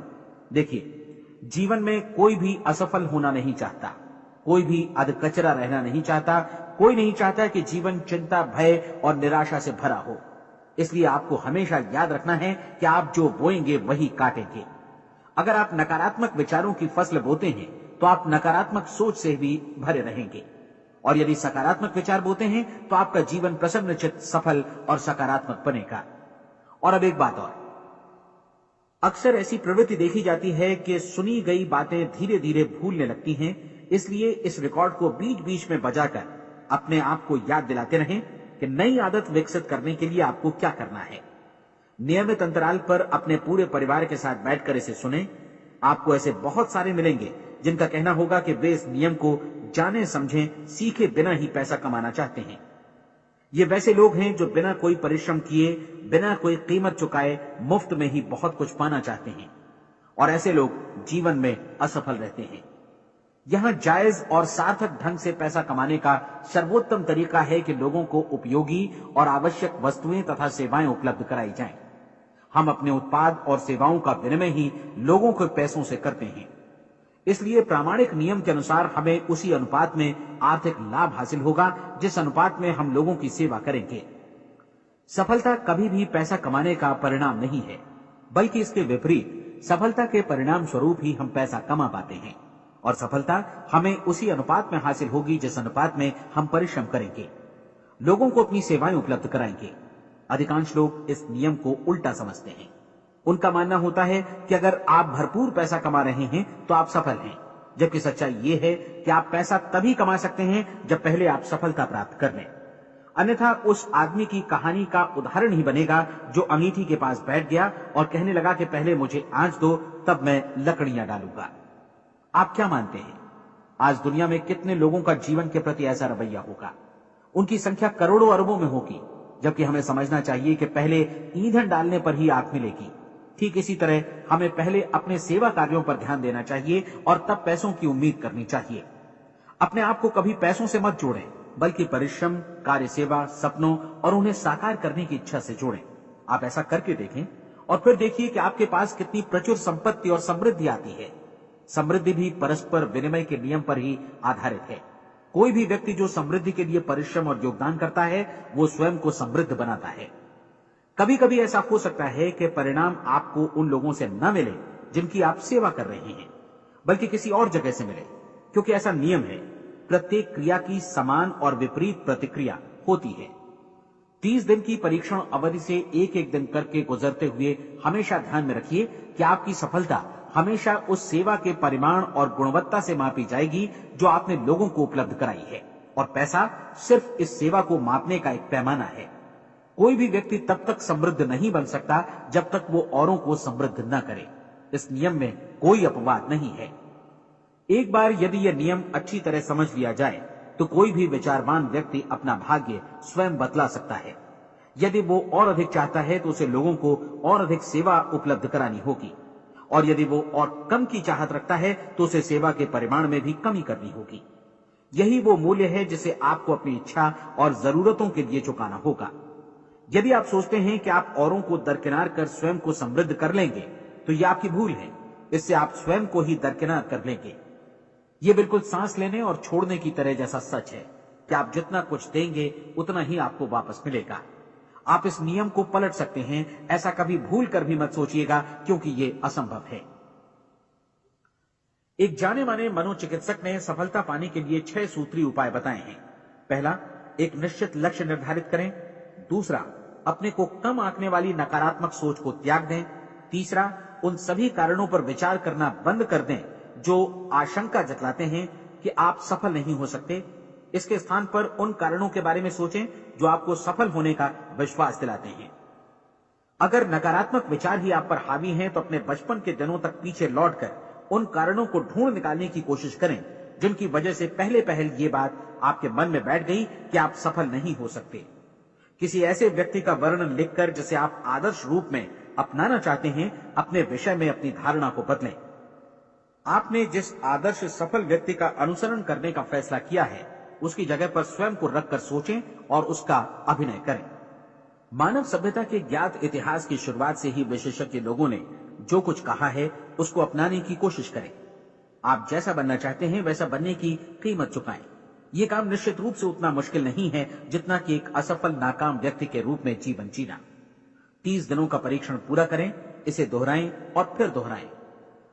देखिए, जीवन में कोई भी असफल होना नहीं चाहता, कोई भी अधकचरा रहना नहीं चाहता, कोई नहीं चाहता कि जीवन चिंता, भय और निराशा से भरा हो। इसलिए आपको हमेशा याद रखना है कि आप जो बोएंगे वही काटेंगे। अगर आप नकारात्मक विचारों की फसल बोते हैं तो आप नकारात्मक सोच से भी भरे रहेंगे, और यदि सकारात्मक विचार बोते हैं तो आपका जीवन प्रसन्नचित्त, सफल और सकारात्मक बनेगा। और अब एक बात और, अक्सर ऐसी प्रवृत्ति देखी जाती है कि सुनी गई बातें धीरे धीरे भूलने लगती हैं। इसलिए इस रिकॉर्ड को बीच बीच में बजाकर अपने आप को याद दिलाते रहें कि नई आदत विकसित करने के लिए आपको क्या करना है। नियमित अंतराल पर अपने पूरे परिवार के साथ बैठकर इसे सुनें। आपको ऐसे बहुत सारे मिलेंगे जिनका कहना होगा कि वे इस नियम को जाने समझें सीखे बिना ही पैसा कमाना चाहते हैं। ये वैसे लोग हैं जो बिना कोई परिश्रम किए, बिना कोई कीमत चुकाए मुफ्त में ही बहुत कुछ पाना चाहते हैं, और ऐसे लोग जीवन में असफल रहते हैं। यहां जायज और सार्थक ढंग से पैसा कमाने का सर्वोत्तम तरीका है कि लोगों को उपयोगी और आवश्यक वस्तुएं तथा सेवाएं उपलब्ध कराई जाएं। हम अपने उत्पाद और सेवाओं का विनिमय ही लोगों के पैसों से करते हैं। इसलिए प्रामाणिक नियम के अनुसार हमें उसी अनुपात में आर्थिक लाभ हासिल होगा जिस अनुपात में हम लोगों की सेवा करेंगे। सफलता कभी भी पैसा कमाने का परिणाम नहीं है, बल्कि इसके विपरीत सफलता के परिणाम स्वरूप ही हम पैसा कमा पाते हैं, और सफलता हमें उसी अनुपात में हासिल होगी जिस अनुपात में हम परिश्रम करेंगे, लोगों को अपनी सेवाएं उपलब्ध कराएंगे। अधिकांश लोग इस नियम को उल्टा समझते हैं। उनका मानना होता है कि अगर आप भरपूर पैसा कमा रहे हैं तो आप सफल हैं, जबकि सच्चाई ये है कि आप पैसा तभी कमा सकते हैं जब पहले आप सफलता प्राप्त कर लें। अन्यथा उस आदमी की कहानी का उदाहरण ही बनेगा जो अंगीठी के पास बैठ गया और कहने लगा कि पहले मुझे आंच दो, तब मैं लकड़ियां डालूंगा। आप क्या मानते हैं, आज दुनिया में कितने लोगों का जीवन के प्रति ऐसा रवैया होगा? उनकी संख्या करोड़ों अरबों में होगी, जबकि हमें समझना चाहिए कि पहले ईंधन डालने पर ही आग मिलेगी। ठीक इसी तरह हमें पहले अपने सेवा कार्यों पर ध्यान देना चाहिए और तब पैसों की उम्मीद करनी चाहिए। अपने आप को कभी पैसों से मत जोड़ें, बल्कि परिश्रम, कार्य सेवा, सपनों और उन्हें साकार करने की इच्छा से जोड़ें। आप ऐसा करके देखें और फिर देखिए कि आपके पास कितनी प्रचुर संपत्ति और समृद्धि आती है। समृद्धि भी परस्पर विनिमय के नियम पर ही आधारित है। कोई भी व्यक्ति जो समृद्धि के लिए परिश्रम और योगदान करता है वो स्वयं को समृद्ध बनाता है। कभी कभी ऐसा हो सकता है कि परिणाम आपको उन लोगों से न मिले जिनकी आप सेवा कर रहे हैं, बल्कि किसी और जगह से मिले, क्योंकि ऐसा नियम है, प्रत्येक क्रिया की समान और विपरीत प्रतिक्रिया होती है। 30 दिन की परीक्षण अवधि से एक एक दिन करके गुजरते हुए हमेशा ध्यान में रखिए कि आपकी सफलता हमेशा उस सेवा के परिमाण और गुणवत्ता से मापी जाएगी जो आपने लोगों को उपलब्ध कराई है, और पैसा सिर्फ इस सेवा को मापने का एक पैमाना है। कोई भी व्यक्ति तब तक समृद्ध नहीं बन सकता जब तक वो औरों को समृद्ध न करे। इस नियम में कोई अपवाद नहीं है। एक बार यदि यह नियम अच्छी तरह समझ लिया जाए तो कोई भी विचारवान व्यक्ति अपना भाग्य स्वयं बदला सकता है। यदि वो और अधिक चाहता है तो उसे लोगों को और अधिक सेवा उपलब्ध करानी होगी, और यदि वो और कम की चाहत रखता है तो उसे सेवा के परिमाण में भी कमी करनी होगी। यही वो मूल्य है जिसे आपको अपनी इच्छा और जरूरतों के लिए चुकाना होगा। यदि आप सोचते हैं कि आप औरों को दरकिनार कर स्वयं को समृद्ध कर लेंगे तो यह आपकी भूल है। इससे आप स्वयं को ही दरकिनार कर लेंगे। ये बिल्कुल सांस लेने और छोड़ने की तरह जैसा सच है कि आप जितना कुछ देंगे उतना ही आपको वापस मिलेगा। आप इस नियम को पलट सकते हैं, ऐसा कभी भूल कर भी मत सोचिएगा, क्योंकि ये असंभव है। एक जाने माने मनोचिकित्सक ने सफलता पाने के लिए 6 सूत्री उपाय बताए हैं। पहला, एक निश्चित लक्ष्य निर्धारित करें। दूसरा, अपने को कम आंकने वाली नकारात्मक सोच को त्याग दें। तीसरा, उन सभी कारणों पर विचार करना बंद कर दें जो आशंका जतलाते हैं कि आप सफल नहीं हो सकते। इसके स्थान पर उन कारणों के बारे में सोचें जो आपको सफल होने का विश्वास दिलाते हैं। अगर नकारात्मक विचार ही आप पर हावी हैं तो अपने बचपन के दिनों तक पीछे लौटकर उन कारणों को ढूंढ निकालने की कोशिश करें जिनकी वजह से पहले ये बात आपके मन में बैठ गई कि आप सफल नहीं हो सकते। किसी ऐसे व्यक्ति का वर्णन लिखकर जिसे आप आदर्श रूप में अपनाना चाहते हैं, अपने विषय में अपनी धारणा को बदलें। आपने जिस आदर्श सफल व्यक्ति का अनुसरण करने का फैसला किया है उसकी जगह पर स्वयं को रखकर सोचें और उसका अभिनय करें। मानव सभ्यता के ज्ञात इतिहास की शुरुआत से ही विशेषज्ञ लोगों ने जो कुछ कहा है उसको अपनाने की कोशिश करें। आप जैसा बनना चाहते हैं वैसा बनने की कीमत चुकाएं। ये काम निश्चित रूप से उतना मुश्किल नहीं है जितना कि एक असफल नाकाम व्यक्ति के रूप में जीवन जीना। 30 दिनों का परीक्षण पूरा करें, इसे दोहराएं और फिर दोहराएं।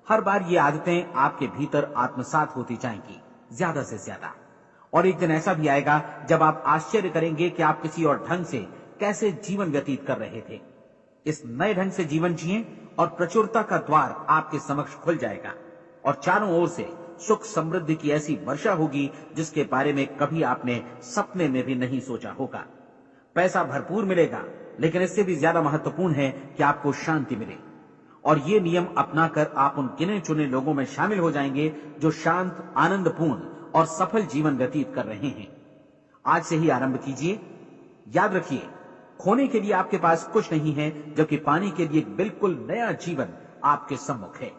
हर बार ये आदतें आपके भीतर आत्मसात होती जाएंगी, ज्यादा से ज्यादा। और एक दिन ऐसा भी आएगा जब आप आश्चर्य करेंगे कि आप किसी और ढंग से कैसे जीवन व्यतीत कर रहे थे। इस नए ढंग से जीवन जिएं और प्रचुरता का द्वार आपके समक्ष खुल जाएगा और चारों ओर से सुख समृद्धि की ऐसी वर्षा होगी जिसके बारे में कभी आपने सपने में भी नहीं सोचा होगा। पैसा भरपूर मिलेगा, लेकिन इससे भी ज्यादा महत्वपूर्ण है कि आपको शांति मिले। और ये नियम अपनाकर आप उन गिने चुने लोगों में शामिल हो जाएंगे जो शांत, आनंदपूर्ण और सफल जीवन व्यतीत कर रहे हैं। आज से ही आरंभ कीजिए। याद रखिए, खोने के लिए आपके पास कुछ नहीं है, जबकि पाने के लिए एक बिल्कुल नया जीवन आपके सम्मुख है।